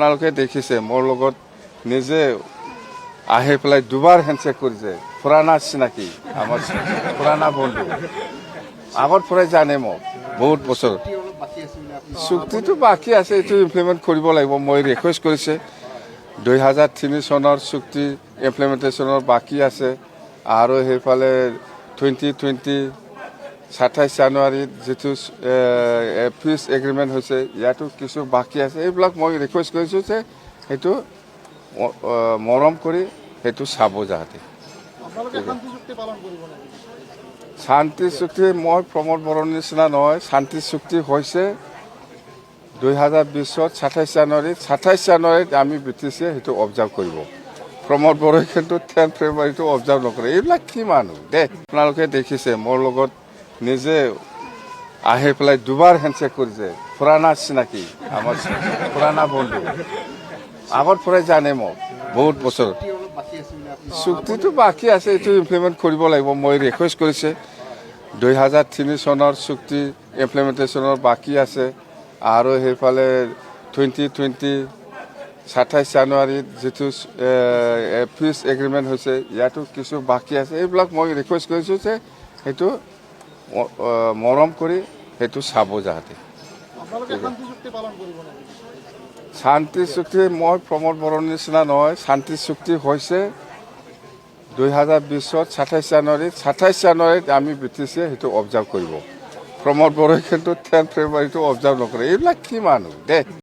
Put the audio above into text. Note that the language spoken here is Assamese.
আপোনালোকে দেখিছে মোৰ লগত নিজে আহি পেলাই দুবাৰ হেণ্ডশ্বেক কৰিছে পুৰাণা চিনাকি আমাৰ পুৰাণা বন্ধু আগৰ পৰাই জানে মোক বহুত বছৰ চুক্তিটো বাকী আছে এইটো ইমপ্লিমেণ্ট কৰিব লাগিব মই ৰিকুৱেষ্ট কৰিছে 2003 চনৰ চুক্তি ইমপ্লিমেণ্টেশ্যনৰ বাকী আছে আৰু সেইফালে 2020 27 জানুৱাৰীত যিটো পিচ এগ্ৰিমেণ্ট হৈছে ইয়াতো কিছু বাকী আছে এইবিলাক মই ৰিকুৱেষ্ট কৰিছোঁ যে সেইটো মৰম কৰি সেইটো চাব যাতে শান্তি চুক্তি মই প্ৰমোদ বড়োৰ নিচিনা নহয় শান্তি চুক্তি হৈছে 2020 27 জানুৱাৰীত আমি ব্ৰিটিছে সেইটো অবজাৰ্ভ কৰিব প্ৰমোদ বড়োই কিন্তু 10 ফেব্ৰুৱাৰীটো অবজাৰ্ভ নকৰে এইবিলাক কি মানুহ দে আপোনালোকে দেখিছে মোৰ লগত নিজে আহি পেলাই দুবাৰ হেণ্ডশ্বেক কৰিছে পুৰাণা চিনাকি আমাৰ পুৰাণা বন্ধু আগৰ পৰাই জানে মোক বহুত বছৰ চুক্তিটো বাকী আছে এইটো ইমপ্লিমেণ্ট কৰিব লাগিব মই ৰিকুৱেষ্ট কৰিছে 2003 চনৰ চুক্তি ইমপ্লিমেণ্টেশ্যনৰ বাকী আছে আৰু সেইফালে 2020 27 জানুৱাৰীত যিটো পিচ এগ্ৰিমেণ্ট হৈছে ইয়াতো কিছু বাকী আছে এইবিলাক মই ৰিকুৱেষ্ট কৰিছোঁ যে সেইটো মৰম কৰি সেইটো চাব যাতে শান্তি চুক্তি মই প্ৰমোদ বড়োৰ নিচিনা নহয় শান্তি চুক্তি হৈছে 2020 27 জানুৱাৰীত আমি ব্ৰিটিছে সেইটো অবজাৰ্ভ কৰিব প্ৰমোদ বড়োই কিন্তু 10 ফেব্ৰুৱাৰীটো অবজাৰ্ভ নকৰে এইবিলাক কি মানুহ দে